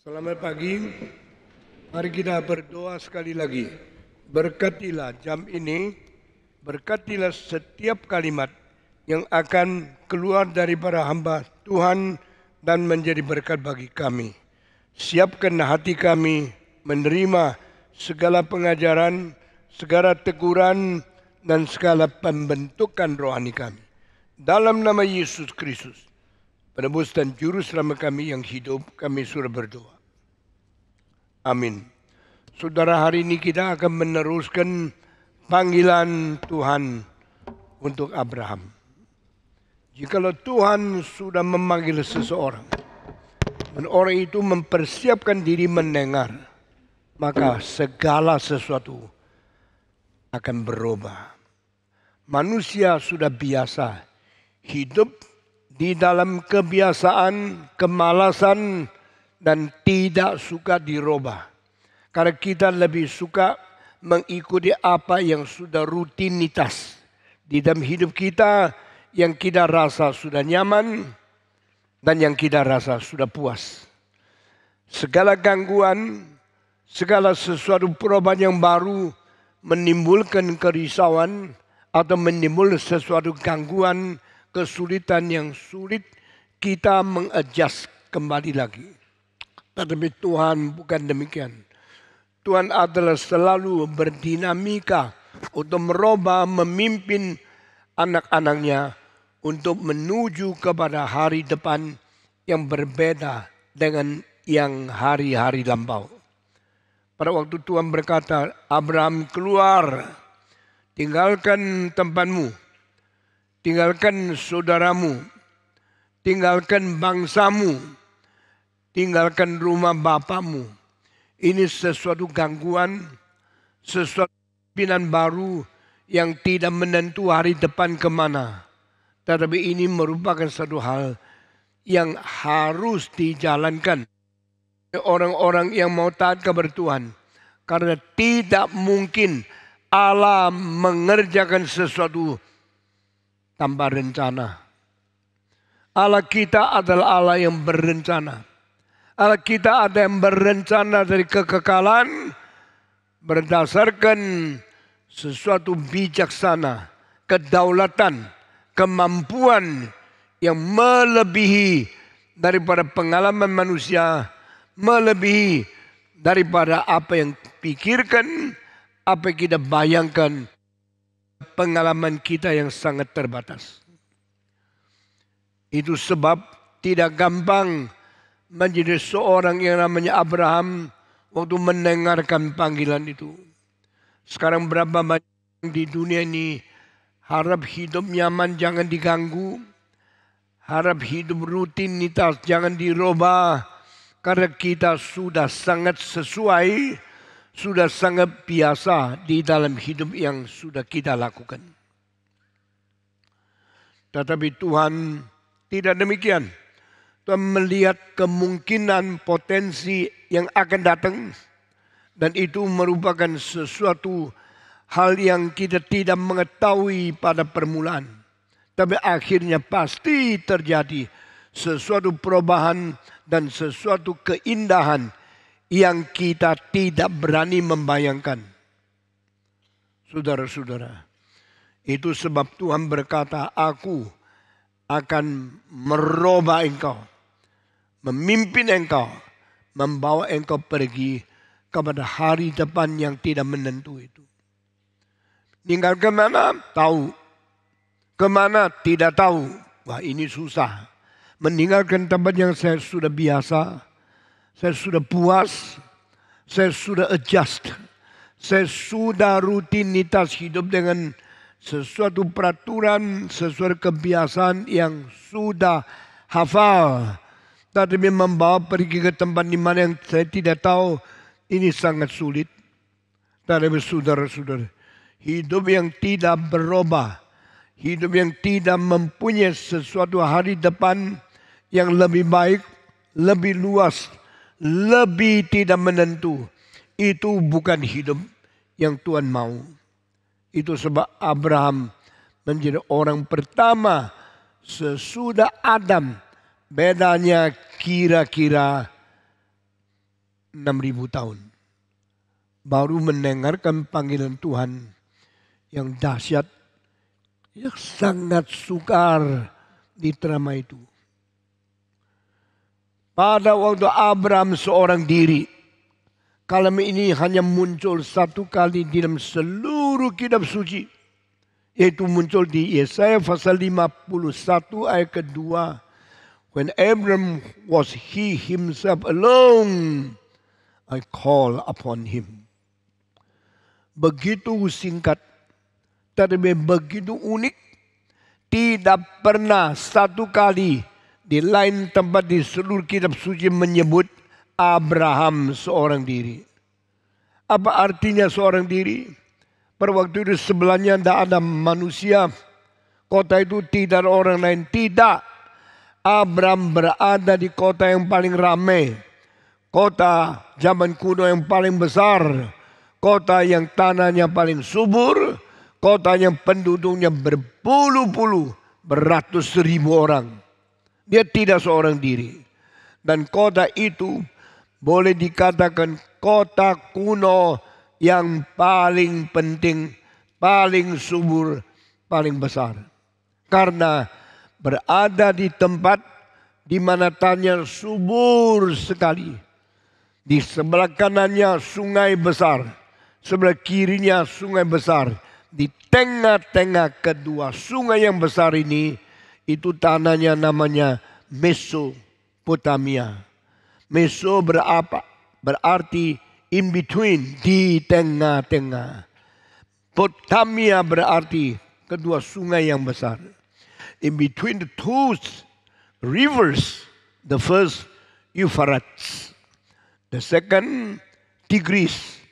Selamat pagi, mari kita berdoa sekali lagi. Berkatilah jam ini, berkatilah setiap kalimat yang akan keluar daripada hamba Tuhan dan menjadi berkat bagi kami. Siapkan hati kami menerima segala pengajaran, segala teguran, dan segala pembentukan rohani kami. Dalam nama Yesus Kristus, penebus dan juru selamat kami yang hidup, kami sudah berdoa. Amin. Saudara, hari ini kita akan meneruskan panggilan Tuhan untuk Abraham. Jikalau Tuhan sudah memanggil seseorang dan orang itu mempersiapkan diri mendengar, maka segala sesuatu akan berubah. Manusia sudah biasa hidup di dalam kebiasaan, kemalasan, dan tidak suka dirubah. Karena kita lebih suka mengikuti apa yang sudah rutinitas di dalam hidup kita, yang kita rasa sudah nyaman dan yang kita rasa sudah puas. Segala gangguan, segala sesuatu perubahan yang baru menimbulkan kerisauan atau menimbulkan sesuatu gangguan, kesulitan yang sulit kita mengadjust kembali lagi. Tetapi Tuhan bukan demikian. Tuhan adalah selalu berdinamika untuk merubah, memimpin anak-anaknya untuk menuju kepada hari depan yang berbeda dengan yang hari-hari lampau. Pada waktu Tuhan berkata, Abraham keluar, tinggalkan tempatmu, tinggalkan saudaramu, tinggalkan bangsamu, tinggalkan rumah bapamu. Ini sesuatu gangguan, sesuatu pimpinan baru yang tidak menentu hari depan kemana. Tetapi ini merupakan satu hal yang harus dijalankan oleh orang-orang yang mau taat kepada Tuhan. Karena tidak mungkin Allah mengerjakan sesuatu tanpa rencana. Allah kita adalah Allah yang berencana. Allah kita ada yang berencana dari kekekalan berdasarkan sesuatu bijaksana, kedaulatan, kemampuan yang melebihi daripada pengalaman manusia, melebihi daripada apa yang pikirkan, apa yang kita bayangkan, pengalaman kita yang sangat terbatas. Itu sebab tidak gampang menjadi seorang yang namanya Abraham waktu mendengarkan panggilan itu. Sekarang berapa banyak di dunia ini harap hidup nyaman jangan diganggu, harap hidup rutinitas jangan dirubah, karena kita sudah sangat sesuai, sudah sangat biasa di dalam hidup yang sudah kita lakukan. Tetapi Tuhan tidak demikian. Tuhan melihat kemungkinan potensi yang akan datang, dan itu merupakan sesuatu hal yang kita tidak mengetahui pada permulaan. Tapi akhirnya pasti terjadi sesuatu perubahan dan sesuatu keindahan yang kita tidak berani membayangkan. Saudara-saudara, itu sebab Tuhan berkata, aku akan merubah engkau, memimpin engkau, membawa engkau pergi kepada hari depan yang tidak menentu itu. Tinggal kemana? Tahu. Kemana? Tidak tahu. Wah, ini susah. Meninggalkan tempat yang saya sudah biasa, saya sudah puas, saya sudah adjust, saya sudah rutinitas hidup dengan sesuatu peraturan, sesuatu kebiasaan yang sudah hafal. Tetapi membawa pergi ke tempat di mana yang saya tidak tahu, ini sangat sulit. Tetapi saudara-saudara, hidup yang tidak berubah, hidup yang tidak mempunyai sesuatu hari depan yang lebih baik, lebih luas, lebih tidak menentu, itu bukan hidup yang Tuhan mau. Itu sebab Abraham menjadi orang pertama sesudah Adam. Bedanya kira-kira 6.000 tahun. Baru mendengarkan panggilan Tuhan yang dahsyat, yang sangat sukar diterima itu. Pada waktu Abraham seorang diri, kalimat ini hanya muncul satu kali dalam seluruh kitab suci. Yaitu muncul di Yesaya pasal 51 ayat kedua. When Abraham was he himself alone, I call upon him. Begitu singkat, tetapi begitu unik. Tidak pernah satu kali di lain tempat di seluruh kitab suci menyebut Abraham seorang diri. Apa artinya seorang diri? Pada waktu itu sebelahnya tidak ada manusia. Kota itu tidak ada orang lain. Tidak. Abraham berada di kota yang paling ramai. Kota zaman kuno yang paling besar. Kota yang tanahnya paling subur. Kota yang penduduknya berpuluh-puluh, beratus ribu orang. Dia tidak seorang diri. Dan kota itu boleh dikatakan kota kuno yang paling penting, paling subur, paling besar. Karena berada di tempat di mana tanah subur sekali. Di sebelah kanannya sungai besar, sebelah kirinya sungai besar. Di tengah-tengah kedua sungai yang besar ini, itu tanahnya namanya Mesopotamia. Meso berarti in between, di tengah-tengah. Potamia berarti kedua sungai yang besar. In between the two rivers, the first Euphrates, the second Tigris.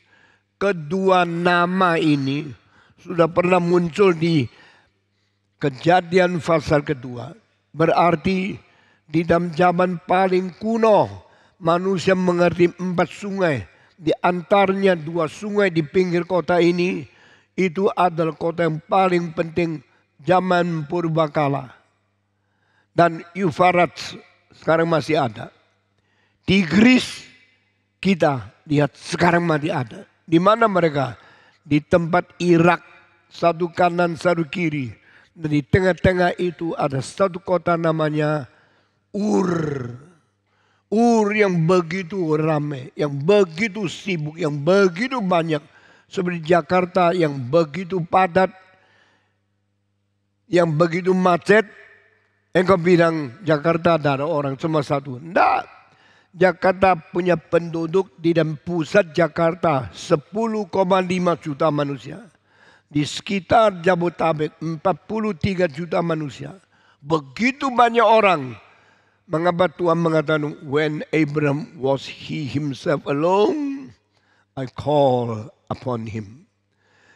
Kedua nama ini sudah pernah muncul di Kejadian pasal kedua. Berarti di dalam zaman paling kuno manusia mengerti 4 sungai. Di antaranya 2 sungai di pinggir kota ini, itu adalah kota yang paling penting zaman purbakala. Dan Euphrates sekarang masih ada. Tigris kita lihat sekarang masih ada. Di mana mereka? Di tempat Irak, satu kanan satu kiri. Dan di tengah-tengah itu ada satu kota namanya Ur. Ur yang begitu ramai, yang begitu sibuk, yang begitu banyak. Seperti Jakarta yang begitu padat, yang begitu macet. Engkau bilang Jakarta ada orang cuma satu. Tidak. Jakarta punya penduduk di dalam pusat Jakarta 10,5 juta manusia. Di sekitar Jabodetabek 43 juta manusia. Begitu banyak orang. Mengapa Tuhan mengatakan, when Abraham was he himself alone, I call upon him.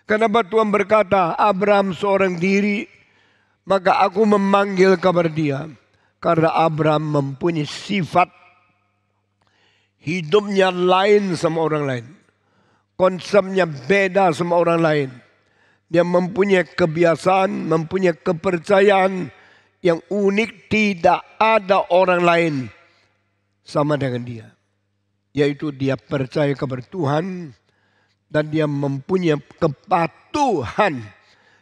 Kenapa Tuhan berkata, Abraham seorang diri, maka aku memanggil kepada dia. Karena Abraham mempunyai sifat hidupnya lain sama orang lain. Konsepnya beda sama orang lain. Dia mempunyai kebiasaan, mempunyai kepercayaan yang unik, tidak ada orang lain sama dengan dia. Yaitu dia percaya kepada Tuhan dan dia mempunyai kepatuhan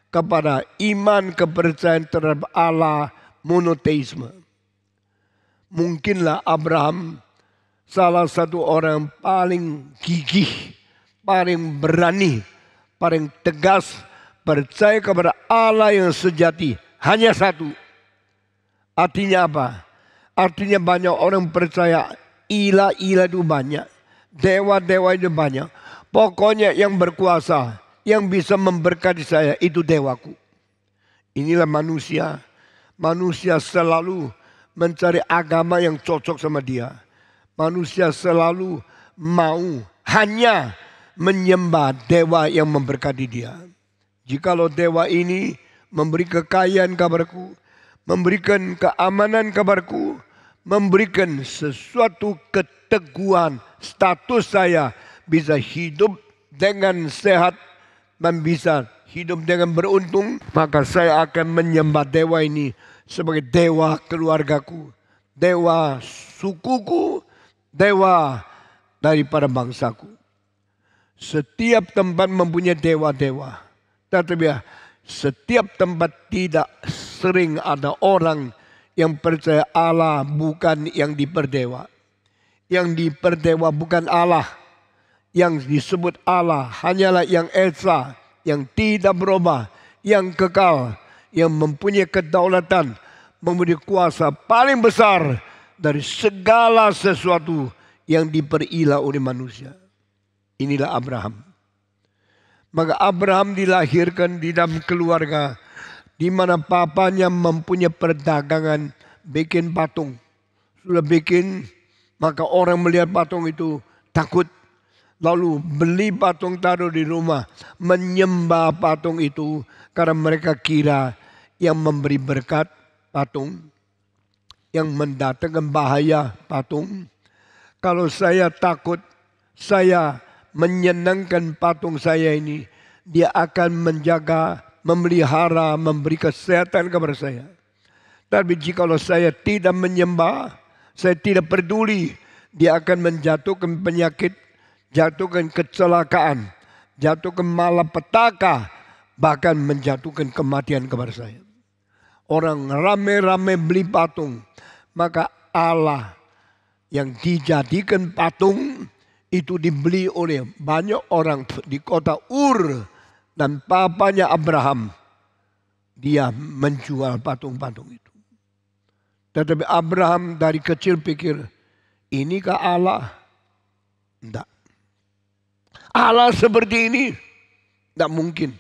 kepada iman kepercayaan terhadap Allah, monoteisme. Mungkinlah Abraham salah satu orang yang paling gigih, paling berani, paling tegas, percaya kepada Allah yang sejati. Hanya satu. Artinya apa? Artinya banyak orang percaya ilah-ilah itu banyak. Dewa-dewa itu banyak. Pokoknya yang berkuasa, yang bisa memberkati saya, itu dewaku. Inilah manusia. Manusia selalu mencari agama yang cocok sama dia. Manusia selalu mau hanya menyembah dewa yang memberkati dia. Jikalau dewa ini memberi kekayaan kepadaku, memberikan keamanan kepadaku, memberikan sesuatu keteguhan, status saya bisa hidup dengan sehat dan bisa hidup dengan beruntung, maka saya akan menyembah dewa ini sebagai dewa keluargaku, dewa sukuku, dewa daripada bangsaku. Setiap tempat mempunyai dewa-dewa. Tetapi setiap tempat tidak sering ada orang yang percaya Allah bukan yang diperdewa. Yang diperdewa bukan Allah. Yang disebut Allah hanyalah yang esa, yang tidak berubah, yang kekal, yang mempunyai kedaulatan, mempunyai kuasa paling besar dari segala sesuatu yang diperilah oleh manusia. Inilah Abraham. Maka Abraham dilahirkan di dalam keluarga di mana papanya mempunyai perdagangan bikin patung. Sudah bikin, maka orang melihat patung itu takut. Lalu beli patung taruh di rumah, menyembah patung itu karena mereka kira yang memberi berkat patung, yang mendatangkan bahaya patung. Kalau saya takut, saya menyenangkan patung saya ini, dia akan menjaga, memelihara, memberi kesehatan kepada saya. Tapi jikalau saya tidak menyembah, saya tidak peduli, dia akan menjatuhkan penyakit, jatuhkan kecelakaan, jatuhkan malapetaka, bahkan menjatuhkan kematian kepada saya. Orang ramai-ramai beli patung, maka Allah yang dijadikan patung itu dibeli oleh banyak orang di kota Ur, dan papanya Abraham. Dia menjual patung-patung itu. Tetapi Abraham dari kecil pikir, inikah Allah? Tidak. Allah seperti ini? Tidak mungkin.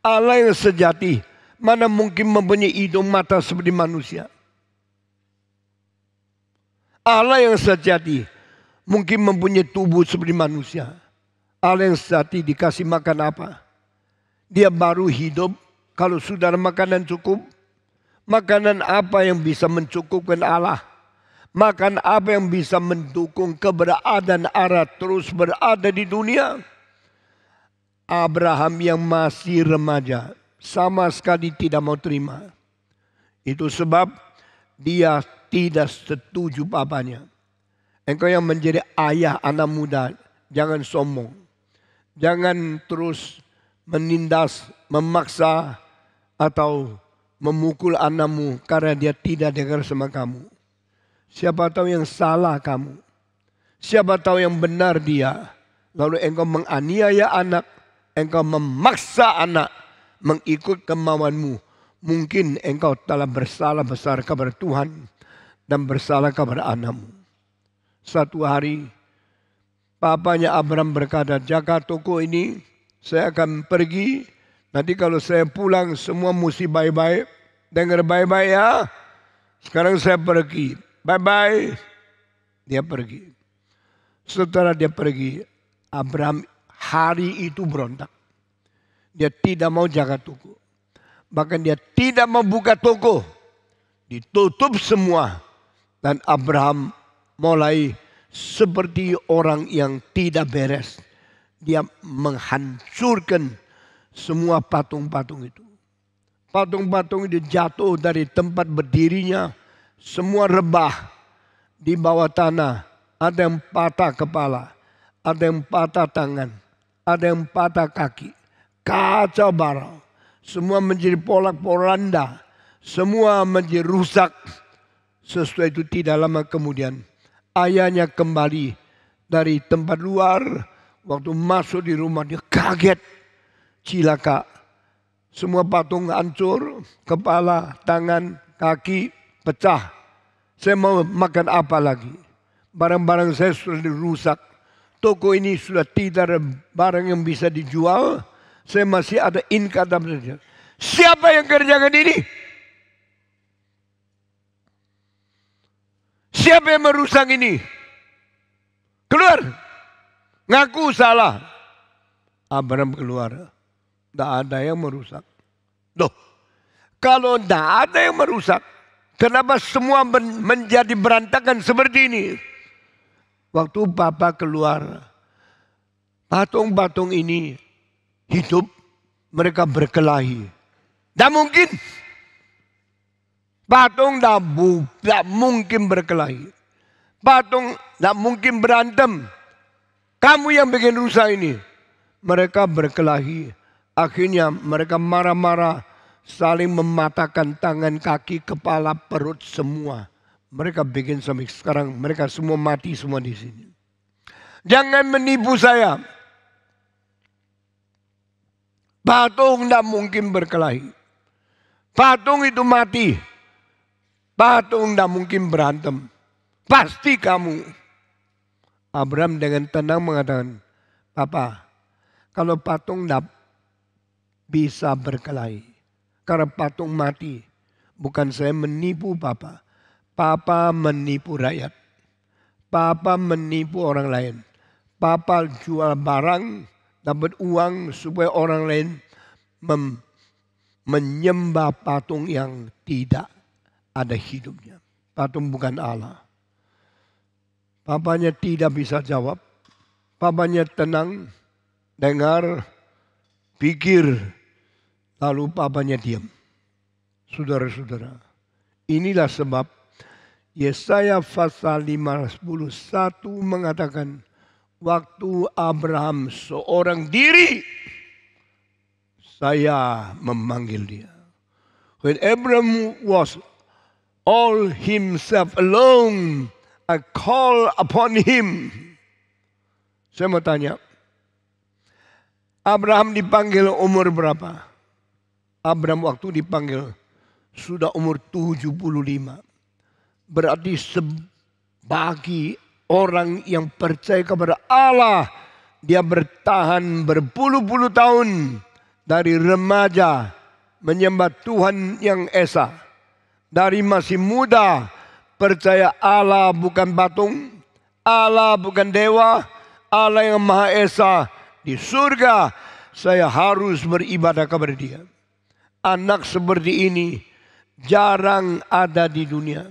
Allah yang sejati, mana mungkin mempunyai hidung mata seperti manusia? Allah yang sejati mungkin mempunyai tubuh seperti manusia. Allah yang sejati dikasih makan apa? Dia baru hidup kalau sudah makanan cukup. Makanan apa yang bisa mencukupkan Allah? Makan apa yang bisa mendukung keberadaan Allah terus berada di dunia? Abraham yang masih remaja sama sekali tidak mau terima. Itu sebab dia tidak setuju papanya. Engkau yang menjadi ayah anak muda, jangan sombong. Jangan terus menindas, memaksa, atau memukul anakmu karena dia tidak dengar sama kamu. Siapa tahu yang salah kamu. Siapa tahu yang benar dia. Lalu engkau menganiaya anak, engkau memaksa anak mengikut kemauanmu. Mungkin engkau telah bersalah besar kepada Tuhan dan bersalah kepada anakmu. Satu hari, papanya Abraham berkata, jaga toko ini, saya akan pergi. Nanti kalau saya pulang, semua mesti baik-baik. Dengar baik-baik ya. Sekarang saya pergi, bye-bye. Dia pergi. Setelah dia pergi, Abraham hari itu berontak. Dia tidak mau jaga toko. Bahkan dia tidak mau buka toko. Ditutup semua. Dan Abraham mulai seperti orang yang tidak beres. Dia menghancurkan semua patung-patung itu. Patung-patung itu jatuh dari tempat berdirinya. Semua rebah di bawah tanah. Ada yang patah kepala. Ada yang patah tangan. Ada yang patah kaki. Kacau balau. Semua menjadi porak-poranda. Semua menjadi rusak. Sesudah itu tidak lama kemudian ayahnya kembali dari tempat luar. Waktu masuk di rumah dia kaget. Cilaka. Semua patung hancur. Kepala, tangan, kaki pecah. Saya mau makan apa lagi? Barang-barang saya sudah dirusak. Toko ini sudah tidak ada barang yang bisa dijual. Saya masih ada income saja. Siapa yang kerjakan ini? Siapa yang merusak ini? Keluar. Ngaku salah. Abraham keluar. Tidak ada yang merusak. Loh, kalau tidak ada yang merusak, kenapa semua menjadi berantakan seperti ini? Waktu Bapak keluar, patung-patung ini hidup, mereka berkelahi. Tidak mungkin. Patung tidak mungkin berkelahi. Patung tidak mungkin berantem. Kamu yang bikin rusak ini. Mereka berkelahi. Akhirnya mereka marah-marah. Saling mematahkan tangan, kaki, kepala, perut, semua. Mereka bikin sampai sekarang. Mereka semua mati semua di sini. Jangan menipu saya. Patung tidak mungkin berkelahi. Patung itu mati. Patung tidak mungkin berantem. Pasti kamu. Abraham dengan tenang mengatakan, Papa, kalau patung tidak bisa berkelahi. Karena patung mati. Bukan saya menipu Papa. Papa menipu rakyat. Papa menipu orang lain. Papa jual barang, dapat uang supaya orang lain menyembah patung yang tidak ada hidupnya. Patung bukan Allah. Papanya tidak bisa jawab. Papanya tenang, dengar, pikir. Lalu papanya diam. Saudara-saudara, inilah sebab Yesaya pasal 51 mengatakan, waktu Abraham seorang diri, saya memanggil dia. When Abraham was all himself alone, I call upon him. Saya mau tanya, Abraham dipanggil umur berapa? Abraham waktu dipanggil sudah umur 75. Berarti bagi orang yang percaya kepada Allah, dia bertahan berpuluh-puluh tahun dari remaja menyembah Tuhan yang esa. Dari masih muda percaya Allah bukan patung, Allah bukan dewa, Allah yang Maha Esa di surga. Saya harus beribadah kepada Dia. Anak seperti ini jarang ada di dunia.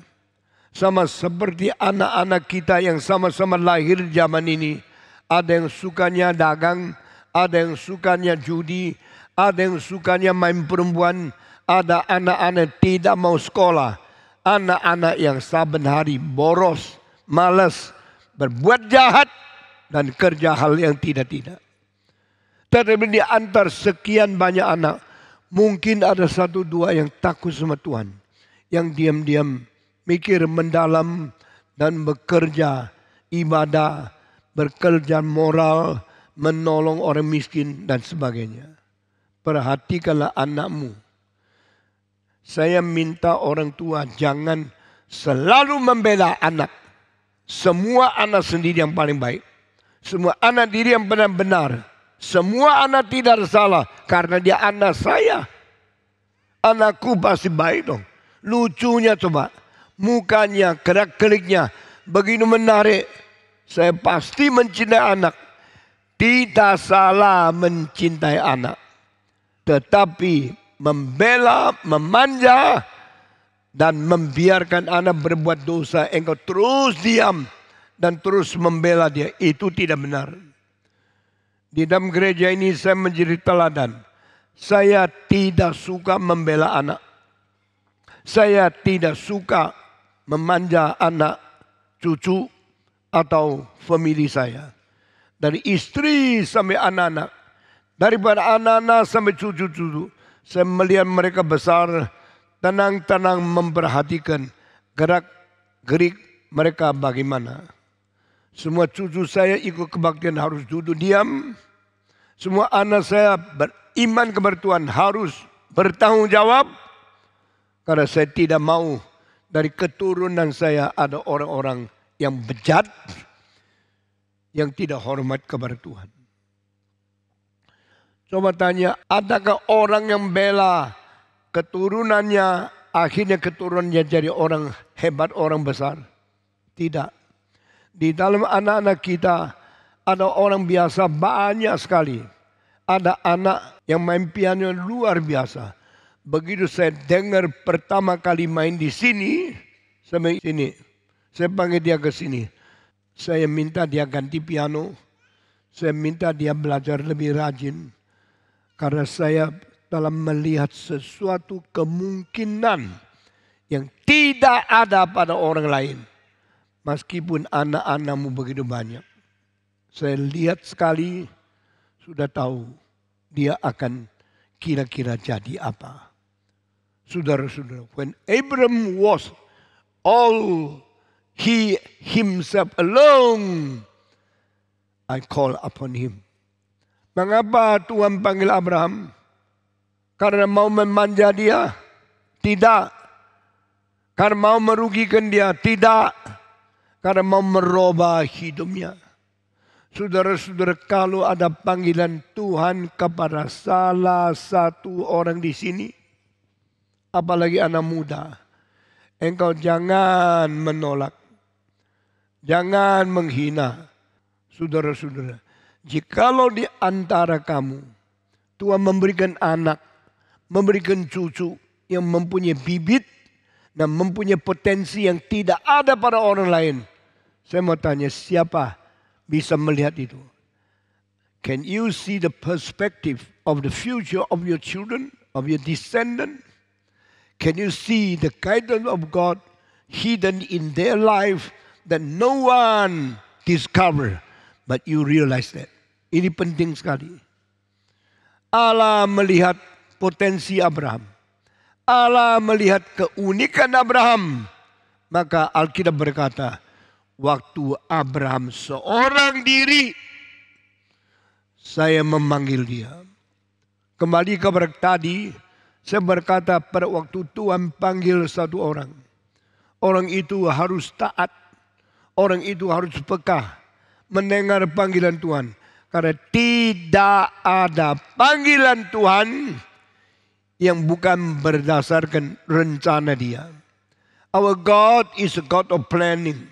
Sama seperti anak-anak kita yang sama-sama lahir zaman ini. Ada yang sukanya dagang, ada yang sukanya judi, ada yang sukanya main perempuan, ada anak-anak tidak mau sekolah. Anak-anak yang saben hari boros, malas, berbuat jahat, dan kerja hal yang tidak-tidak. Tetapi di antar sekian banyak anak, mungkin ada satu dua yang takut sama Tuhan. Yang diam-diam mikir mendalam dan bekerja ibadah, bekerja moral, menolong orang miskin dan sebagainya. Perhatikanlah anakmu. Saya minta orang tua jangan selalu membela anak. Semua anak sendiri yang paling baik. Semua anak diri yang benar-benar. Semua anak tidak salah karena dia anak saya. Anakku pasti baik dong. Lucunya coba. Mukanya, gerak-geriknya begitu menarik. Saya pasti mencintai anak. Tidak salah mencintai anak. Tetapi membela, memanja, dan membiarkan anak berbuat dosa, engkau terus diam dan terus membela dia, itu tidak benar. Di dalam gereja ini saya menjadi teladan. Saya tidak suka membela anak. Saya tidak suka memanja anak, cucu, atau famili saya. Dari istri sampai anak-anak. Daripada anak-anak sampai cucu-cucu. Saya melihat mereka besar, tenang-tenang memperhatikan gerak-gerik mereka bagaimana. Semua cucu saya ikut kebaktian harus duduk diam. Semua anak saya beriman kepada Tuhan harus bertanggung jawab. Karena saya tidak mau dari keturunan saya ada orang-orang yang bejat, yang tidak hormat kepada Tuhan. Coba tanya, adakah orang yang bela keturunannya, akhirnya keturunannya jadi orang hebat, orang besar? Tidak. Di dalam anak-anak kita ada orang biasa banyak sekali. Ada anak yang main piano luar biasa. Begitu saya dengar pertama kali main di sini, sampai sini, saya panggil dia ke sini. Saya minta dia ganti piano. Saya minta dia belajar lebih rajin. Karena saya telah melihat sesuatu kemungkinan yang tidak ada pada orang lain. Meskipun anak-anakmu begitu banyak. Saya lihat sekali, sudah tahu dia akan kira-kira jadi apa. Saudara-saudara, when Abraham was all he himself alone, I call upon him. Mengapa Tuhan panggil Abraham? Karena mau memanja dia? Tidak. Karena mau merugikan dia? Tidak. Karena mau merubah hidupnya. Saudara-saudara, kalau ada panggilan Tuhan kepada salah satu orang di sini, apalagi anak muda, engkau jangan menolak, jangan menghina. Saudara-saudara, jikalau di antara kamu Tuhan memberikan anak, memberikan cucu yang mempunyai bibit dan mempunyai potensi yang tidak ada pada orang lain, saya mau tanya, siapa bisa melihat itu? Can you see the perspective of the future of your children, of your descendants? Can you see the guidance of God hidden in their life that no one discover, but you realize that? Ini penting sekali. Allah melihat potensi Abraham. Allah melihat keunikan Abraham. Maka Alkitab berkata, waktu Abraham seorang diri, saya memanggil dia. Kembali kepada tadi, saya berkata pada waktu Tuhan panggil satu orang, orang itu harus taat, orang itu harus peka, mendengar panggilan Tuhan. Karena tidak ada panggilan Tuhan yang bukan berdasarkan rencana dia. Our God is a God of planning.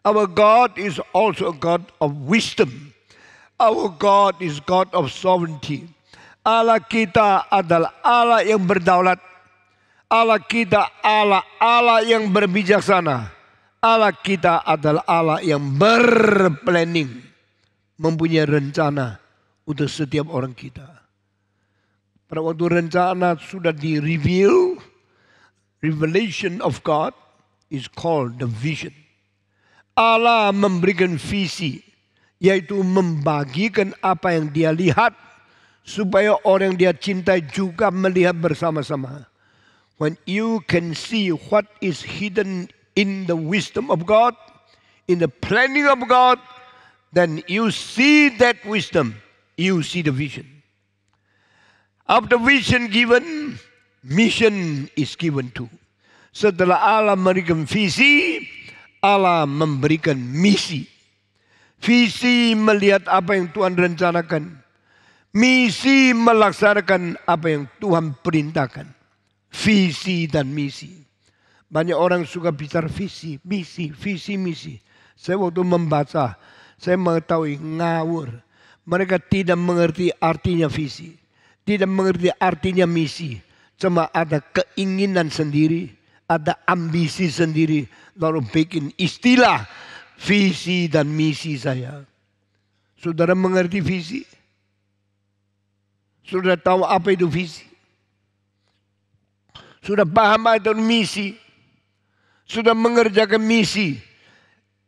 Our God is also a God of wisdom. Our God is God of sovereignty. Allah kita adalah Allah yang berdaulat. Allah kita Allah yang berbijaksana. Allah kita adalah Allah yang berplanning, mempunyai rencana untuk setiap orang kita. Pada waktu rencana sudah di-reveal, revelation of God is called the vision. Allah memberikan visi, yaitu membagikan apa yang dia lihat, supaya orang yang dia cintai juga melihat bersama-sama. When you can see what is hidden in the wisdom of God, in the planning of God, then you see that wisdom, you see the vision. After vision given, mission is given too. Setelah Allah memberikan visi, Allah memberikan misi. Visi melihat apa yang Tuhan rencanakan. Misi melaksanakan apa yang Tuhan perintahkan. Visi dan misi. Banyak orang suka bicara visi, misi, visi, misi. Saya waktu membaca, saya mengetahui ngawur. Mereka tidak mengerti artinya visi. Tidak mengerti artinya misi. Cuma ada keinginan sendiri, ada ambisi sendiri. Lalu bikin istilah visi dan misi saya. Saudara mengerti visi? Sudah tahu apa itu visi? Sudah paham apa itu misi? Sudah mengerjakan misi?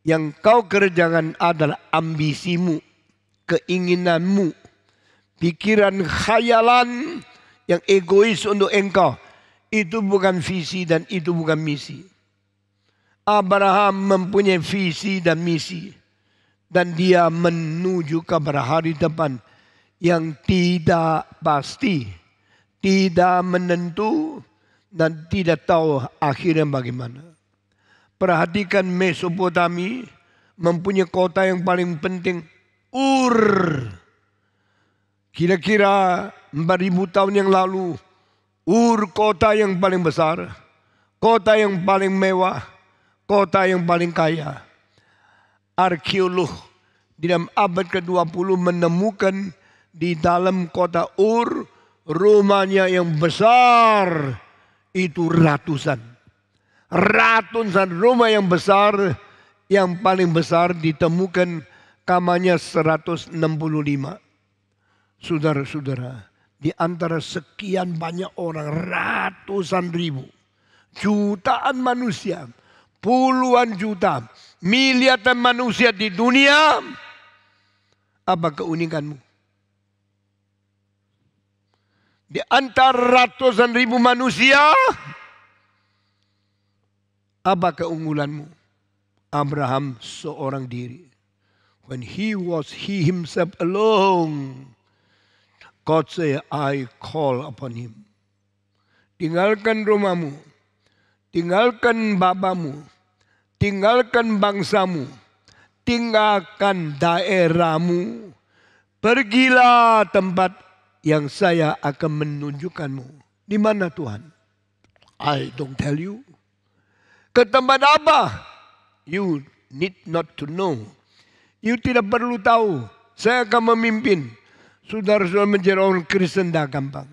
Yang kau kerjakan adalah ambisimu, keinginanmu, pikiran khayalan yang egois untuk engkau. Itu bukan visi dan itu bukan misi. Abraham mempunyai visi dan misi. Dan dia menuju kepada hari depan yang tidak pasti, tidak menentu, dan tidak tahu akhirnya bagaimana. Perhatikan Mesopotami mempunyai kota yang paling penting, Ur. Kira-kira 4.000 tahun yang lalu, Ur kota yang paling besar, kota yang paling mewah, kota yang paling kaya. Arkeolog di dalam abad ke-20 menemukan di dalam kota Ur rumahnya yang besar itu ratusan rumah yang besar. Yang paling besar ditemukan kamarnya 165. Saudara-saudara, di antara sekian banyak orang, ratusan ribu, jutaan manusia, puluhan juta, miliaran manusia di dunia, Apa keunikanmu? Di antara ratusan ribu manusia, apa keunggulanmu? Abraham seorang diri. When he himself alone, God say, I call upon him. Tinggalkan rumahmu, tinggalkan bapamu, tinggalkan bangsamu, tinggalkan daerahmu. Pergilah tempat yang saya akan menunjukkanmu. Di mana Tuhan? I don't tell you. Ke tempat apa? You need not to know. You tidak perlu tahu. Saya akan memimpin. Saudara-saudara menjadi orang Kristen dah gampang.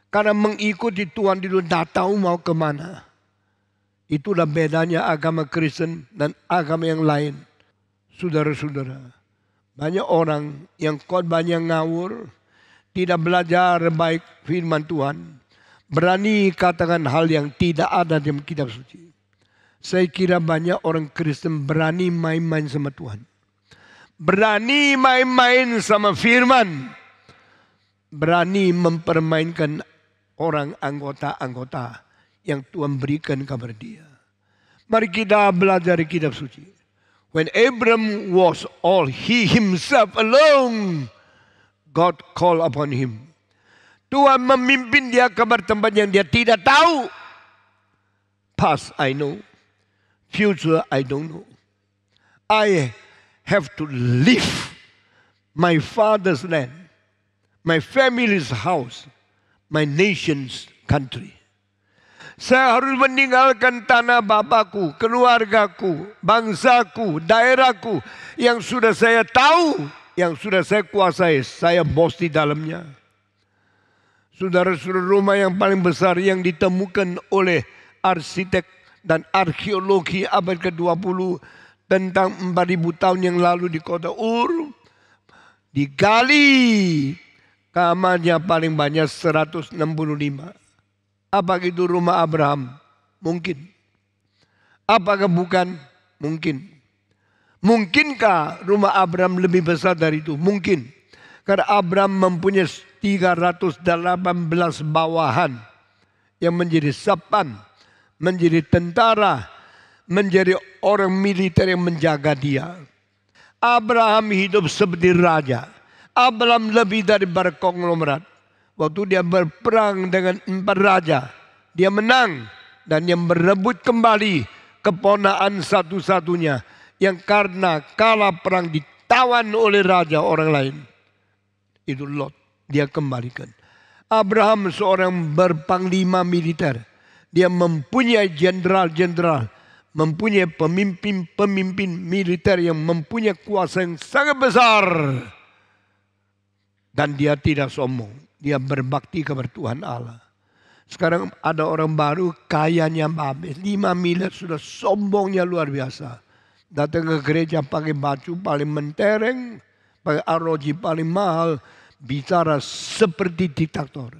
Karena mengikuti Tuhan itu tidak tahu mau kemana. Itulah bedanya agama Kristen dan agama yang lain. Saudara-saudara, banyak orang yang khotbahnya ngawur, tidak belajar baik firman Tuhan, berani katakan hal yang tidak ada dalam kitab suci. Saya kira banyak orang Kristen berani main-main sama Tuhan. Berani main-main sama firman. Berani mempermainkan orang anggota-anggota yang Tuhan berikan kepada dia. Mari kita belajar di kitab suci. When Abram was all he himself alone, God called upon him. Tuhan memimpin dia ke tempat yang dia tidak tahu. Past I know. Future I don't know. I have to leave my father's land, my family's house, my nation's country. Saya harus meninggalkan tanah bapakku, keluargaku, bangsaku, daerahku yang sudah saya tahu, yang sudah saya kuasai, saya bos di dalamnya. Saudara-saudara, rumah yang paling besar yang ditemukan oleh arsitek dan arkeologi abad ke-20 tentang 4000 tahun yang lalu di kota Ur, digali kamarnya paling banyak 165. Apakah itu rumah Abraham? Mungkin. Apakah bukan? Mungkin. Mungkinkah rumah Abraham lebih besar dari itu? Mungkin. Karena Abraham mempunyai 318 bawahan yang menjadi sapan, menjadi tentara, menjadi orang militer yang menjaga dia. Abraham hidup seperti raja. Abraham lebih dari berkonglomerat. Waktu dia berperang dengan 4 raja, dia menang dan dia merebut kembali keponaan satu-satunya yang karena kalah perang ditawan oleh raja orang lain. Itu Lot, dia kembalikan. Abraham seorang berpanglima militer. Dia mempunyai jenderal-jenderal, mempunyai pemimpin-pemimpin militer yang mempunyai kuasa yang sangat besar. Dan dia tidak sombong. Dia berbakti kepada Tuhan Allah. Sekarang ada orang baru kayanya habis. 5 miliar sudah sombongnya luar biasa. Datang ke gereja pakai baju paling mentereng, pakai arloji paling mahal. Bicara seperti diktator.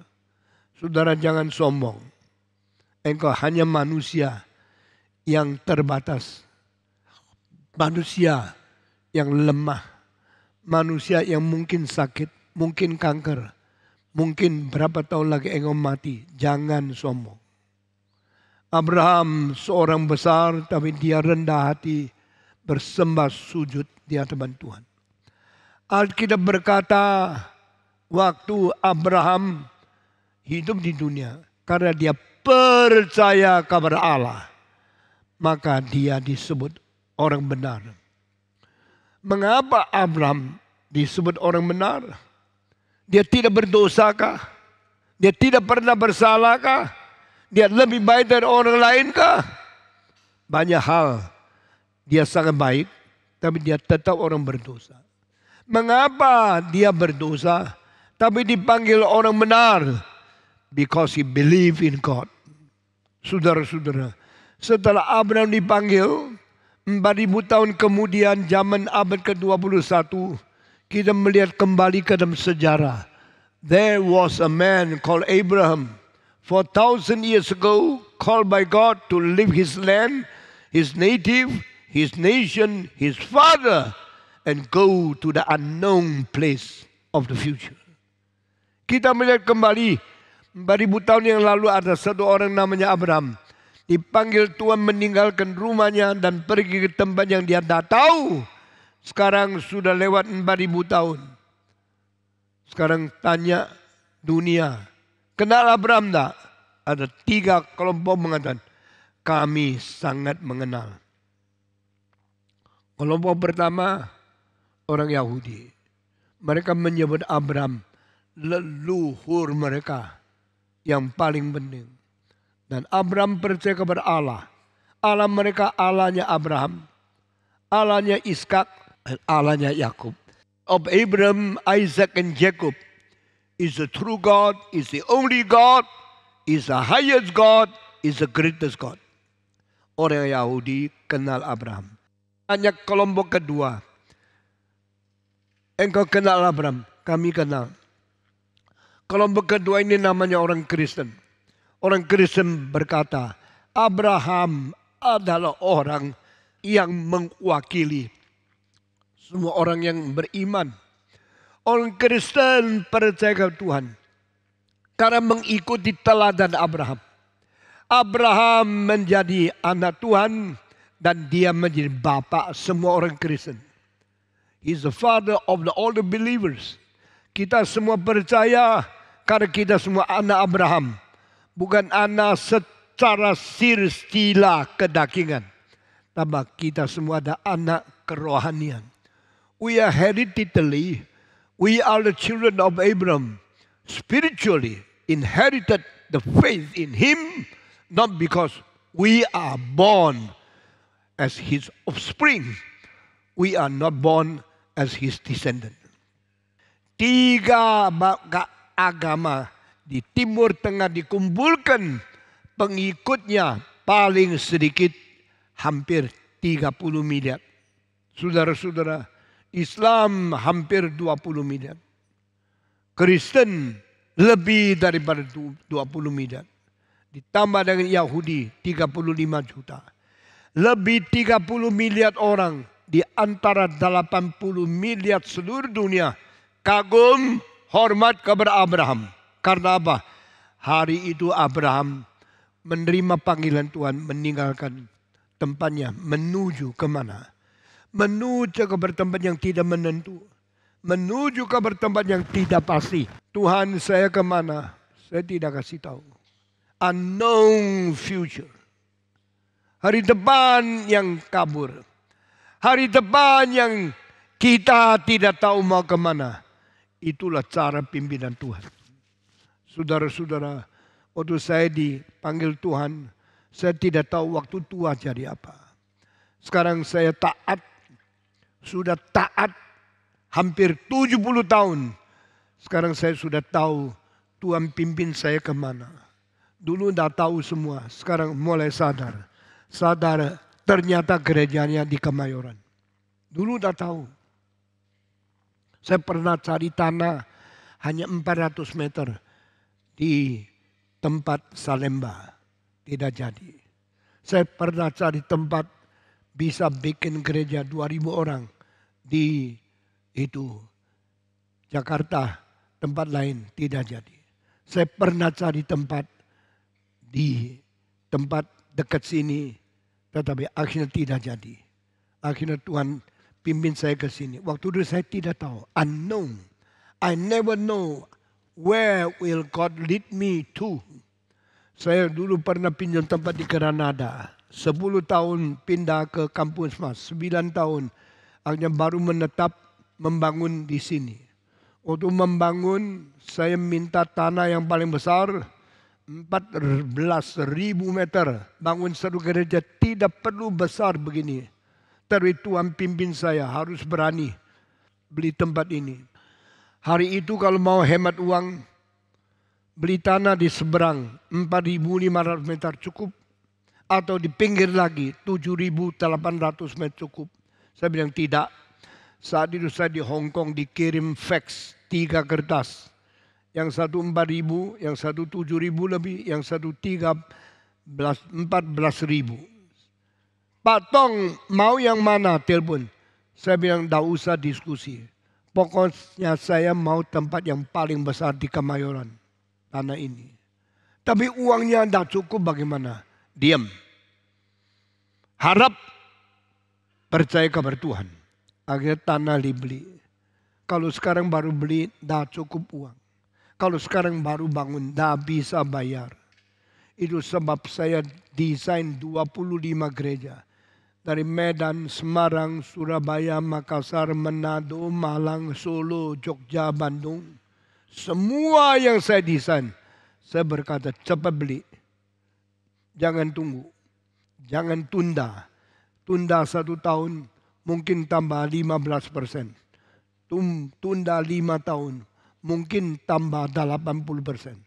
Saudara jangan sombong. Engkau hanya manusia yang terbatas. Manusia yang lemah. Manusia yang mungkin sakit, mungkin kanker. Mungkin berapa tahun lagi engkau mati. Jangan sombong. Abraham seorang besar tapi dia rendah hati. Bersembah sujud di hadapan Tuhan. Alkitab berkata waktu Abraham hidup di dunia. Karena dia percaya kepada Allah. Maka dia disebut orang benar. Mengapa Abraham disebut orang benar? Dia tidak berdosakah? Dia tidak pernah bersalahkah? Dia lebih baik dari orang lainkah? Banyak hal dia sangat baik, tapi dia tetap orang berdosa. Mengapa dia berdosa, tapi dipanggil orang benar? Because he believe in God. Saudara-saudara, setelah Abraham dipanggil, 4000 tahun kemudian zaman abad ke-21, kita melihat kembali ke dalam sejarah. There was a man called Abraham 4,000 years ago, called by God to leave his land, his native, his nation, his father, and go to the unknown place of the future. Kita melihat kembali 4,000 tahun yang lalu ada satu orang namanya Abraham. Dipanggil Tuhan meninggalkan rumahnya dan pergi ke tempat yang dia tidak tahu. Sekarang sudah lewat 4,000 tahun. Sekarang tanya dunia, kenal Abraham tak? Ada 3 kelompok mengatakan, kami sangat mengenal. Kelompok pertama, orang Yahudi. Mereka menyebut Abraham leluhur mereka yang paling penting. Dan Abraham percaya kepada Allah. Allah mereka Allahnya Abraham, Allahnya Ishak, dan Allahnya Yakub. Of Abraham, Isaac, and Jacob is the true God, is the only God, is the highest God, is the greatest God. Orang Yahudi kenal Abraham. Hanya kelompok kedua. Engkau kenal Abraham, kami kenal. Kelompok kedua ini namanya orang Kristen. Orang Kristen berkata, Abraham adalah orang yang mewakili semua orang yang beriman. Orang Kristen percaya kepada Tuhan karena mengikuti teladan Abraham. Abraham menjadi anak Tuhan dan dia menjadi bapak semua orang Kristen. He's the father of all the believers. Kita semua percaya karena kita semua anak Abraham. Bukan anak secara silsilah kedagingan. Tapi kita semua ada anak kerohanian. We are hereditally, we are the children of Abraham. Spiritually inherited the faith in him. Not because we are born as his offspring. We are not born as his descendant. 3 agama di Timur Tengah dikumpulkan pengikutnya paling sedikit hampir 30 miliar. Saudara-saudara, Islam hampir 20 miliar. Kristen lebih daripada 20 miliar. Ditambah dengan Yahudi 35 juta. Lebih 30 miliar orang di antara 80 miliar seluruh dunia kagum, hormat kepada Abraham. Karena apa? Hari itu Abraham menerima panggilan Tuhan meninggalkan tempatnya. Menuju kemana? Menuju ke tempat yang tidak menentu. Menuju ke tempat yang tidak pasti. Tuhan, saya kemana? Saya tidak kasih tahu. Unknown future. Hari depan yang kabur. Hari depan yang kita tidak tahu mau kemana. Itulah cara pimpinan Tuhan. Saudara-saudara, waktu saya dipanggil Tuhan, saya tidak tahu waktu tua jadi apa. Sekarang saya taat, sudah taat hampir 70 tahun. Sekarang saya sudah tahu Tuhan pimpin saya kemana. Dulu tidak tahu semua, sekarang mulai sadar. Sadar ternyata gerejanya di Kemayoran. Dulu tidak tahu. Saya pernah cari tanah hanya 400 meter. Di tempat Salemba tidak jadi. Saya pernah cari tempat bisa bikin gereja 2.000 orang di itu Jakarta, tempat lain tidak jadi. Saya pernah cari tempat di tempat dekat sini, tetapi akhirnya tidak jadi. Akhirnya Tuhan pimpin saya ke sini. Waktu itu saya tidak tahu, unknown. I never know. Where will God lead me to? Saya dulu pernah pinjam tempat di Granada. 10 tahun pindah ke kampus mas. 9 tahun. Akhirnya baru menetap membangun di sini. Waktu membangun saya minta tanah yang paling besar. 14.000 meter. Bangun satu gereja tidak perlu besar begini. Tapi Tuhan pimpin saya harus berani beli tempat ini. Hari itu kalau mau hemat uang, beli tanah di seberang 4.500 meter cukup. Atau di pinggir lagi 7.800 meter cukup. Saya bilang tidak. Saat itu saya di Hong Kong dikirim fax 3 kertas. Yang satu 4.000, yang satu 7.000 lebih, yang satu 14.000. Pak Tong mau yang mana telepon? Saya bilang, tidak usah diskusi. Pokoknya saya mau tempat yang paling besar di Kemayoran. Tanah ini. Tapi uangnya tidak cukup bagaimana? Diam. Harap percaya kabar Tuhan. Akhirnya tanah dibeli. Kalau sekarang baru beli, tidak cukup uang. Kalau sekarang baru bangun, tidak bisa bayar. Itu sebab saya desain 25 gereja. Dari Medan, Semarang, Surabaya, Makassar, Manado, Malang, Solo, Jogja, Bandung. Semua yang saya desain, saya berkata cepat beli. Jangan tunggu. Jangan tunda. Tunda 1 tahun, mungkin tambah 15%. Tunda 5 tahun, mungkin tambah 80%.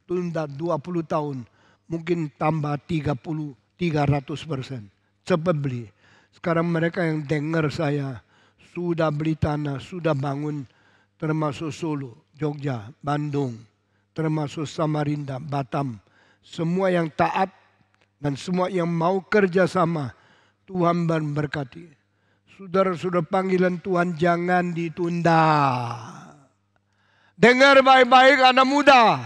Tunda 20 tahun, mungkin tambah 300%. Cepat beli. Sekarang mereka yang dengar saya sudah beli tanah, sudah bangun, termasuk Solo, Jogja, Bandung, termasuk Samarinda, Batam. Semua yang taat dan semua yang mau kerjasama, Tuhan berkati. Saudara-saudara, panggilan Tuhan jangan ditunda. Dengar baik-baik anak muda.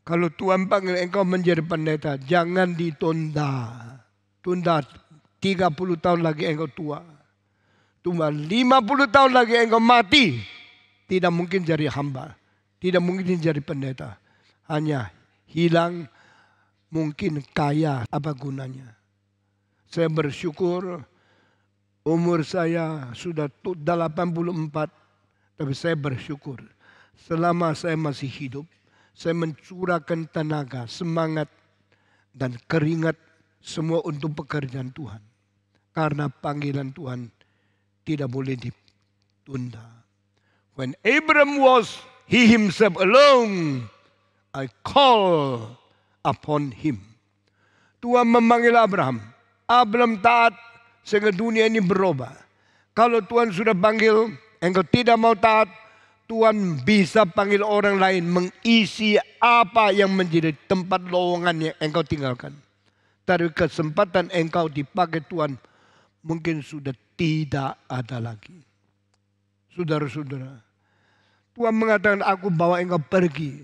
Kalau Tuhan panggil engkau menjadi pendeta, jangan ditunda. Tunda 30 tahun lagi engkau tua. Tunda 50 tahun lagi engkau mati. Tidak mungkin jadi hamba. Tidak mungkin jadi pendeta. Hanya hilang, mungkin kaya, apa gunanya. Saya bersyukur umur saya sudah 84. Tapi saya bersyukur selama saya masih hidup. Saya mencurahkan tenaga, semangat, dan keringat semua untuk pekerjaan Tuhan. Karena panggilan Tuhan tidak boleh ditunda. When Abraham was he himself alone, I call upon him. Tuhan memanggil Abraham. Abraham taat sehingga dunia ini berubah. Kalau Tuhan sudah panggil, engkau tidak mau taat, Tuhan bisa panggil orang lain mengisi apa yang menjadi tempat lowongan yang engkau tinggalkan. Tapi kesempatan engkau dipakai Tuhan mungkin sudah tidak ada lagi. Saudara-saudara, Tuhan mengatakan aku bawa engkau pergi.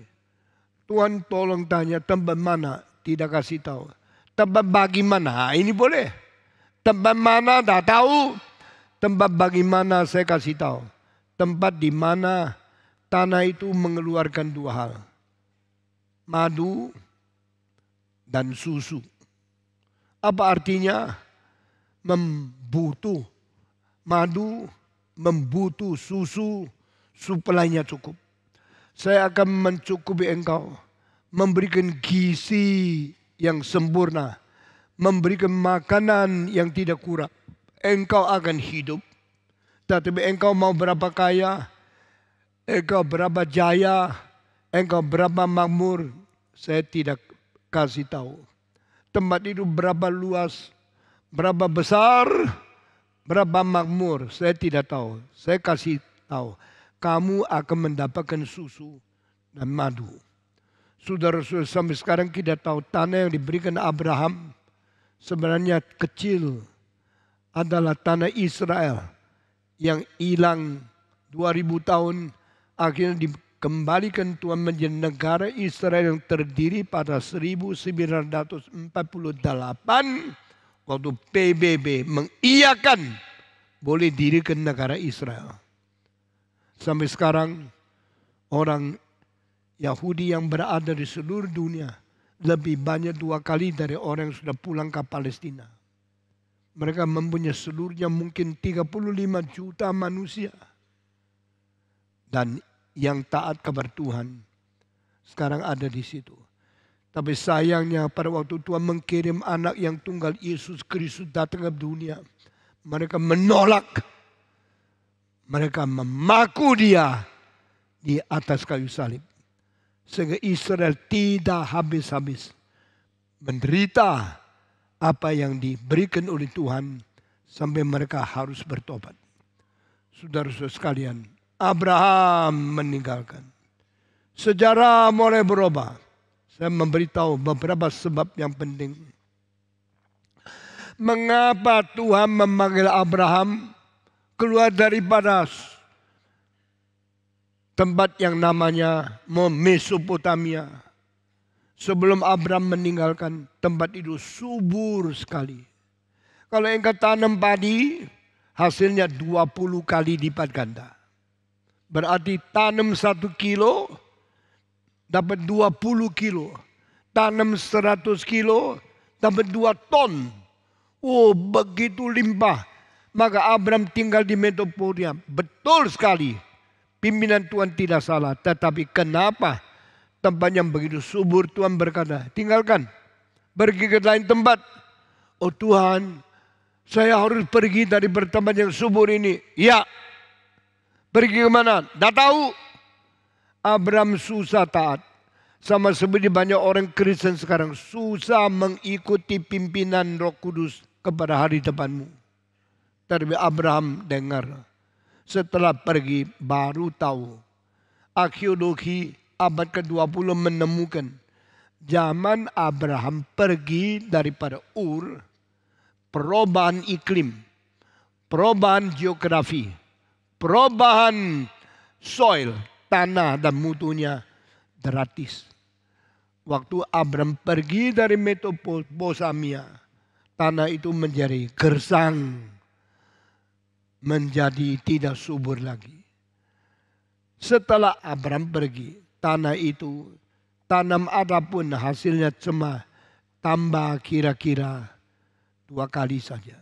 Tuhan tolong tanya tempat mana, tidak kasih tahu. Tempat bagaimana, ini boleh. Tempat mana tak tahu. Tempat bagaimana saya kasih tahu. Tempat di mana tanah itu mengeluarkan 2 hal. Madu dan susu. Apa artinya? Membutuh madu, membutuh susu, suplainya cukup. Saya akan mencukupi engkau, memberikan gizi yang sempurna, memberikan makanan yang tidak kurang. Engkau akan hidup. Tetapi engkau mau berapa kaya, engkau berapa jaya, engkau berapa makmur, saya tidak kasih tahu. Tempat itu berapa luas, berapa besar, berapa makmur, saya tidak tahu. Saya kasih tahu, kamu akan mendapatkan susu dan madu. Saudara-saudara, sampai sekarang kita tahu tanah yang diberikan Abraham sebenarnya kecil, adalah tanah Israel yang hilang 2000 tahun, akhirnya dikembalikan Tuhan menjadi negara Israel yang terdiri pada 1948 waktu PBB mengiyakan boleh dirikan negara Israel. Sampai sekarang orang Yahudi yang berada di seluruh dunia lebih banyak 2 kali dari orang yang sudah pulang ke Palestina. Mereka mempunyai seluruhnya mungkin 35 juta manusia. Dan yang taat kabar Tuhan sekarang ada di situ. Tapi sayangnya pada waktu Tuhan mengirim anak yang tunggal Yesus Kristus datang ke dunia, mereka menolak. Mereka memaku dia di atas kayu salib. Sehingga Israel tidak habis-habis menderita apa yang diberikan oleh Tuhan sampai mereka harus bertobat. Saudara-saudara sekalian, Abraham meninggalkan. Sejarah mulai berubah. Saya memberitahu beberapa sebab yang penting. Mengapa Tuhan memanggil Abraham? keluar daripada tempat yang namanya Mesopotamia. Sebelum Abraham meninggalkan tempat itu subur sekali. Kalau engkau tanam padi, hasilnya 20 kali lipat ganda. Berarti tanam 1 kilo, dapat 20 kilo. Tanam 100 kilo, dapat 2 ton. Oh, begitu limpah. Maka Abraham tinggal di Mesopotamia. Betul sekali. Pimpinan Tuhan tidak salah. Tetapi kenapa tempat yang begitu subur Tuhan berkata, tinggalkan. Pergi ke lain tempat. Oh Tuhan, saya harus pergi dari tempat yang subur ini. Ya. Pergi ke mana? Tidak tahu. Abraham susah taat. Sama seperti banyak orang Kristen sekarang susah mengikuti pimpinan Roh Kudus kepada hari depanmu. Tapi Abraham dengar. Setelah pergi baru tahu. Arkeologi abad ke-20 menemukan zaman Abraham pergi daripada Ur, perubahan iklim, perubahan geografi, perubahan soil, tanah dan mutunya gratis. Waktu Abraham pergi dari Mesopotamia, tanah itu menjadi gersang, menjadi tidak subur lagi. Setelah Abraham pergi, tanah itu tanam apapun hasilnya cuma tambah kira-kira 2 kali saja.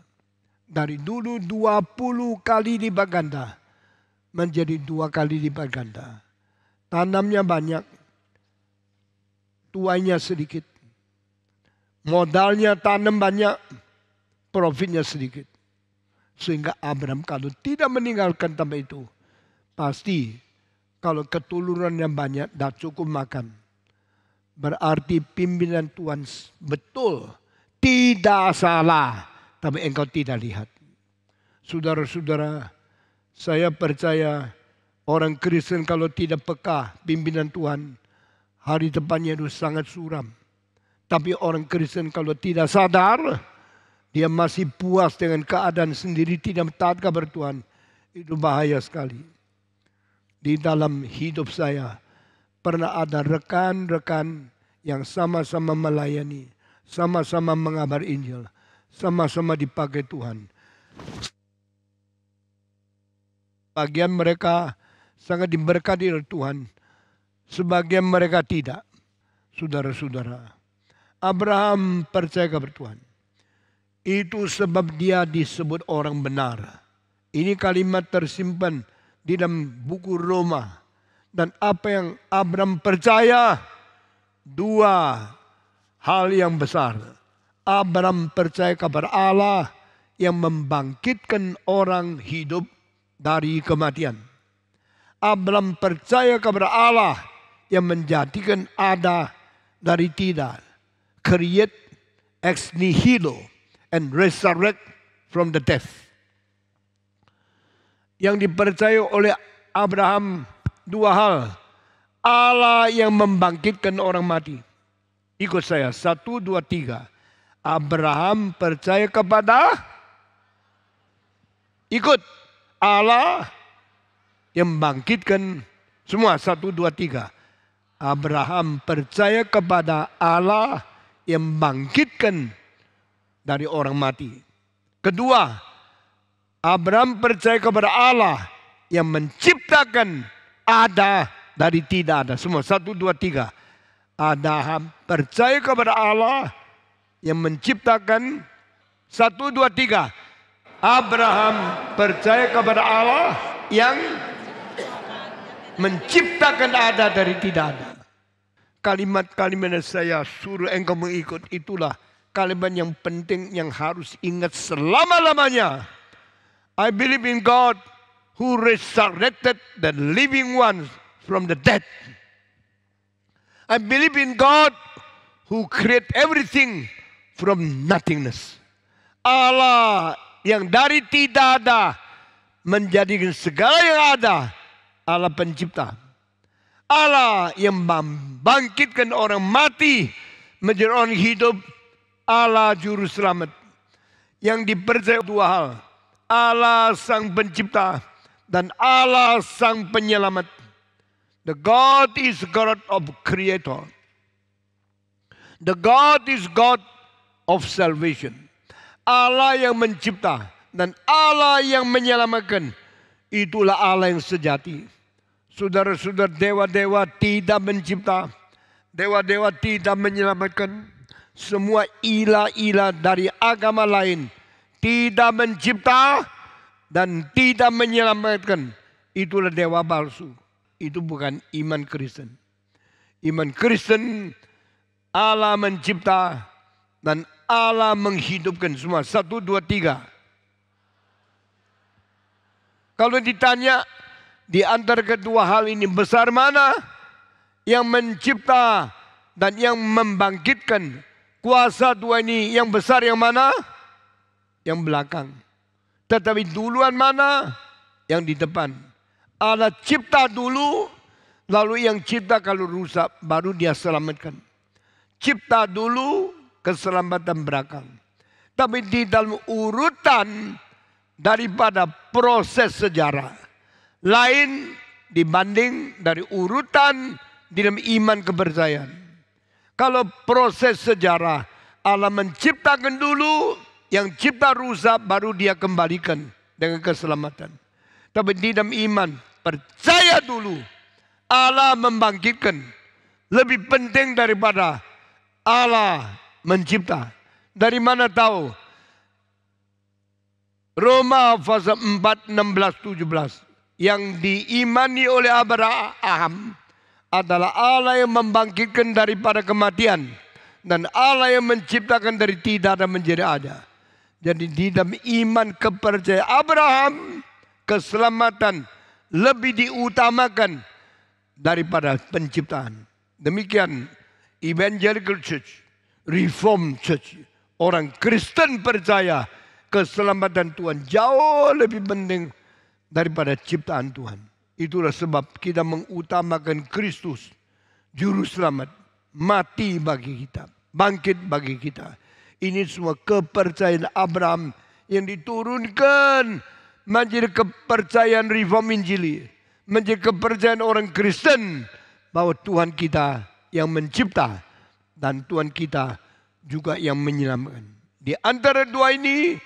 Dari dulu 20 kali lipat ganda menjadi 2 kali lipat ganda. Tanamnya banyak, tuainya sedikit. Modalnya tanam banyak, profitnya sedikit. Sehingga Abraham kalau tidak meninggalkan tempat itu, pasti kalau keturunan yang banyak tak cukup makan. Berarti pimpinan Tuhan betul, tidak salah, tapi engkau tidak lihat. Saudara-saudara, saya percaya orang Kristen kalau tidak peka pimpinan Tuhan, hari depannya itu sangat suram. Tapi orang Kristen kalau tidak sadar, dia masih puas dengan keadaan sendiri, tidak taat kabar Tuhan. Itu bahaya sekali. Di dalam hidup saya pernah ada rekan-rekan yang sama-sama melayani, sama-sama mengabar Injil, sama-sama dipakai Tuhan. Bagian mereka sangat diberkati oleh Tuhan, sebagian mereka tidak. Saudara-saudara, Abraham percaya kepada Tuhan. Itu sebab dia disebut orang benar. Ini kalimat tersimpan di dalam buku Roma. Dan apa yang Abraham percaya, 2 hal yang besar. Abraham percaya kepada Allah yang membangkitkan orang hidup dari kematian. Abraham percaya kepada Allah yang menjadikan ada dari tidak. Create ex nihilo and resurrect from the death. Yang dipercaya oleh Abraham 2 hal. Allah yang membangkitkan orang mati. Ikut saya, 1, 2, 3. Abraham percaya kepada, ikut, Allah yang membangkitkan semua, 1, 2, 3. Abraham percaya kepada Allah yang membangkitkan dari orang mati. Kedua, Abraham percaya kepada Allah yang menciptakan ada dari tidak ada. Semua 1, 2, 3. Abraham percaya kepada Allah yang menciptakan 1, 2, 3. Abraham percaya kepada Allah yang menciptakan ada dari tidak ada. Kalimat-kalimat yang saya suruh engkau mengikut itulah kalimat yang penting yang harus ingat selama-lamanya. I believe in God who resurrected the living ones from the dead. I believe in God who create everything from nothingness. Allah yang dari tidak ada menjadikan segala yang ada. Allah pencipta. Allah yang membangkitkan orang mati menjadi orang hidup. Allah juru selamat. Yang dipercaya 2 hal. Allah sang pencipta dan Allah sang penyelamat. The God is God of creator. The God is God of salvation. Allah yang mencipta dan Allah yang menyelamatkan. Itulah Allah yang sejati. Saudara-saudara, dewa-dewa tidak mencipta. Dewa-dewa tidak menyelamatkan. Semua ilah-ilah dari agama lain tidak mencipta dan tidak menyelamatkan. Itulah dewa palsu. Itu bukan iman Kristen. Iman Kristen, Allah mencipta dan Allah menghidupkan semua. 1, 2, 3. Kalau ditanya di antara kedua hal ini besar mana? Yang mencipta dan yang membangkitkan. Kuasa dua ini yang besar yang mana? Yang belakang. Tetapi duluan mana? Yang di depan. Allah cipta dulu, lalu yang cipta kalau rusak baru dia selamatkan. Cipta dulu, keselamatan belakang. Tapi di dalam urutan daripada proses sejarah lain dibanding dari urutan di dalam iman kepercayaan. Kalau proses sejarah Allah menciptakan dulu, yang cipta rusak baru dia kembalikan dengan keselamatan. Tapi di dalam iman percaya dulu Allah membangkitkan. Lebih penting daripada Allah mencipta. Dari mana tahu? Roma pasal 4, 16, 17. Yang diimani oleh Abraham adalah Allah yang membangkitkan daripada kematian. Dan Allah yang menciptakan dari tidak dan menjadi ada. Jadi di dalam iman kepercayaan Abraham, keselamatan lebih diutamakan daripada penciptaan. Demikian Evangelical Church, Reformed Church, orang Kristen percaya keselamatan Tuhan jauh lebih penting daripada ciptaan Tuhan. Itulah sebab kita mengutamakan Kristus, Juru Selamat, mati bagi kita, bangkit bagi kita. Ini semua kepercayaan Abraham yang diturunkan menjadi kepercayaan Reform Injili, menjadi kepercayaan orang Kristen bahwa Tuhan kita yang mencipta dan Tuhan kita juga yang menyelamatkan. Di antara dua ini,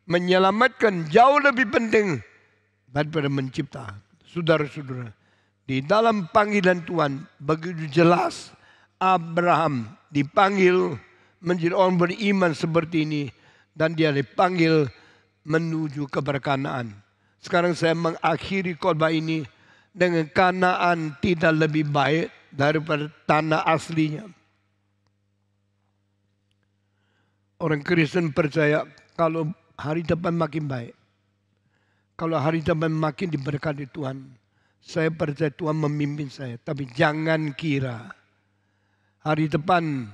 menyelamatkan jauh lebih penting daripada mencipta. Saudara-saudara, di dalam panggilan Tuhan begitu jelas Abraham dipanggil menjadi orang beriman seperti ini dan dia dipanggil menuju kepada Kanaan. Sekarang saya mengakhiri khotbah ini dengan Kanaan tidak lebih baik daripada tanah aslinya. Orang Kristen percaya kalau hari depan makin baik, kalau hari depan makin diberkati Tuhan, saya percaya Tuhan memimpin saya. Tapi jangan kira hari depan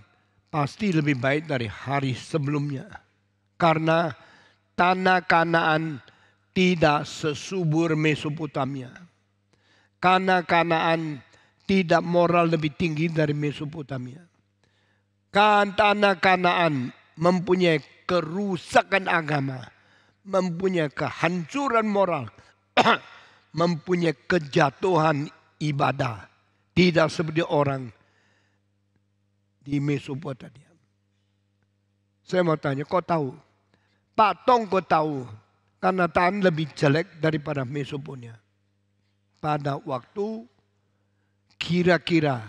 pasti lebih baik dari hari sebelumnya. Karena tanah Kanaan tidak sesubur Mesopotamia. Karena Kanaan tidak moral lebih tinggi dari Mesopotamia. Kan tanah Kanaan mempunyai kerusakan agama, mempunyai kehancuran moral, mempunyai kejatuhan ibadah. Tidak seperti orang di Mesopotamia. Saya mau tanya, kau tahu? Pak Tong kau tahu? Karena tanah lebih jelek daripada Mesopotamia. Pada waktu kira-kira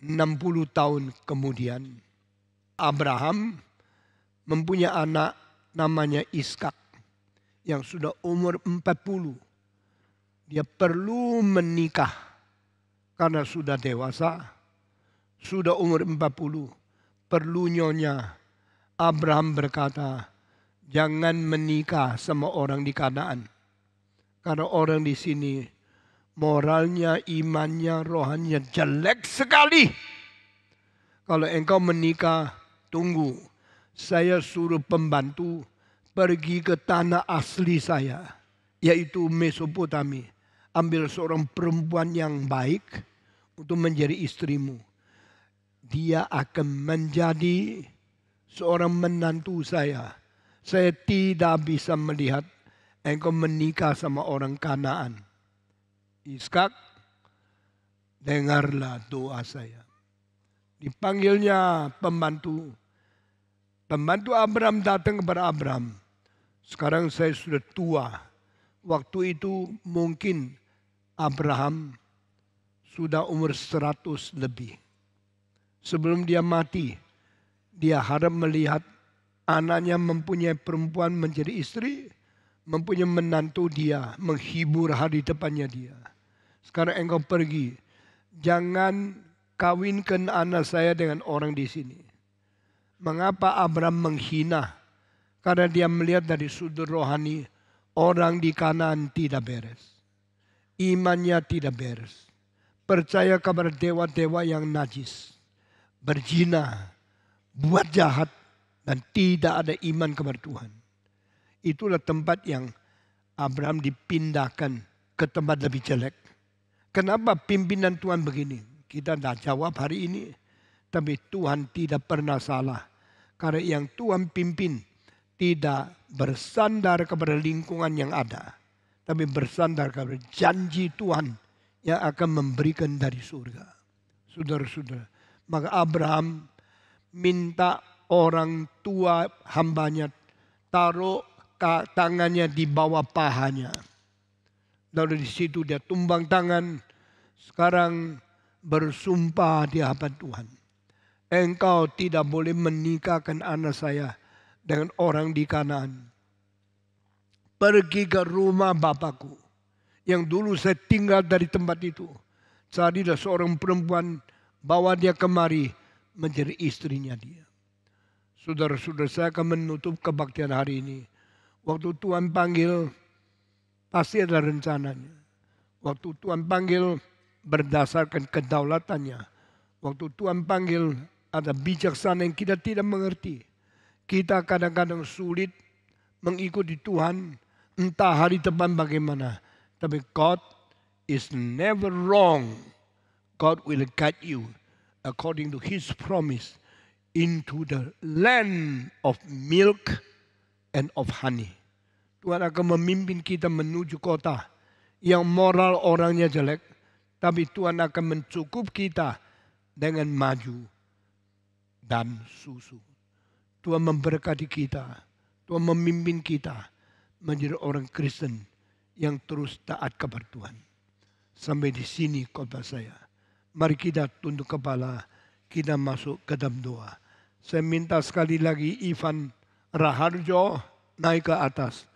60 tahun kemudian, Abraham mempunyai anak namanya Ishak yang sudah umur 40. Dia perlu menikah karena sudah dewasa, sudah umur 40. Perlu nyonya. Abraham berkata, jangan menikah sama orang di Kanaan. Karena orang di sini moralnya, imannya, rohannya jelek sekali. Kalau engkau menikah, tunggu. Saya suruh pembantu pergi ke tanah asli saya, yaitu Mesopotamia. Ambil seorang perempuan yang baik untuk menjadi istrimu. Dia akan menjadi seorang menantu saya. Saya tidak bisa melihat engkau menikah sama orang Kanaan. Ishak, dengarlah doa saya. Dipanggilnya pembantu. Pembantu Abraham datang kepada Abraham. Sekarang saya sudah tua. Waktu itu mungkin Abraham sudah umur 100 lebih. Sebelum dia mati, dia harap melihat anaknya mempunyai perempuan menjadi istri, mempunyai menantu dia, menghibur hari depannya dia. Sekarang engkau pergi, jangan kawinkan anak saya dengan orang di sini. Mengapa Abraham menghina? Karena dia melihat dari sudut rohani, orang di Kanaan tidak beres. Imannya tidak beres. Percaya kepada dewa-dewa yang najis. Berzina, buat jahat, dan tidak ada iman kepada Tuhan. Itulah tempat yang Abraham dipindahkan ke tempat lebih jelek. Kenapa pimpinan Tuhan begini? Kita tidak jawab hari ini. Tapi Tuhan tidak pernah salah. Karena yang Tuhan pimpin tidak bersandar kepada lingkungan yang ada. Tapi bersandar kepada janji Tuhan yang akan memberikan dari surga. Saudara-saudara, maka Abraham minta orang tua hambanya taruh tangannya di bawah pahanya. Lalu di situ dia tumbang tangan. Sekarang bersumpah di hadapan Tuhan. Engkau tidak boleh menikahkan anak saya dengan orang di Kanaan. Pergi ke rumah bapakku. Yang dulu saya tinggal dari tempat itu. Carilah seorang perempuan, bawa dia kemari menjadi istrinya dia. Saudara-saudara, saya akan menutup kebaktian hari ini. Waktu Tuhan panggil, pasti ada rencananya. Waktu Tuhan panggil, berdasarkan kedaulatannya. Waktu Tuhan panggil, ada bijaksana yang kita tidak mengerti. Kita kadang-kadang sulit mengikuti Tuhan, entah hari depan bagaimana. Tapi God is never wrong. God will guide you according to His promise into the land of milk and of honey. Tuhan akan memimpin kita menuju kota yang moral orangnya jelek, tapi Tuhan akan mencukup kita dengan maju dan susu. Tuhan memberkati kita, Tuhan memimpin kita menjadi orang Kristen yang terus taat kepada Tuhan. Sampai di sini khotbah saya. Mari kita tunduk kepala, kita masuk ke dalam doa. Saya minta sekali lagi Ivan Raharjo naik ke atas,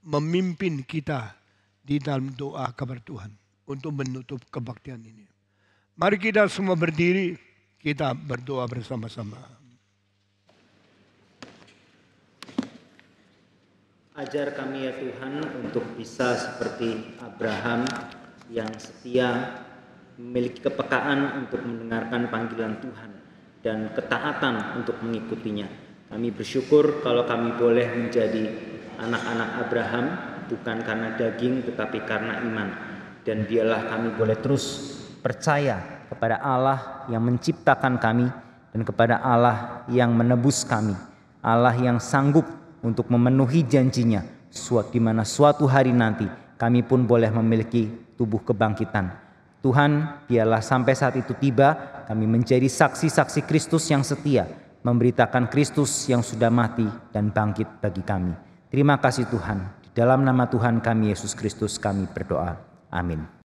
memimpin kita di dalam doa kepada Tuhan untuk menutup kebaktian ini. Mari kita semua berdiri, kita berdoa bersama-sama. Ajar kami ya Tuhan untuk bisa seperti Abraham yang setia, memiliki kepekaan untuk mendengarkan panggilan Tuhan dan ketaatan untuk mengikutinya. Kami bersyukur kalau kami boleh menjadi anak-anak Abraham bukan karena daging tetapi karena iman. Dan biarlah kami boleh terus percaya kepada Allah yang menciptakan kami dan kepada Allah yang menebus kami. Allah yang sanggup untuk memenuhi janjinya, di mana suatu hari nanti kami pun boleh memiliki tubuh kebangkitan. Tuhan, biarlah sampai saat itu tiba, kami menjadi saksi-saksi Kristus yang setia, memberitakan Kristus yang sudah mati dan bangkit bagi kami. Terima kasih Tuhan, di dalam nama Tuhan kami Yesus Kristus kami berdoa. Amin.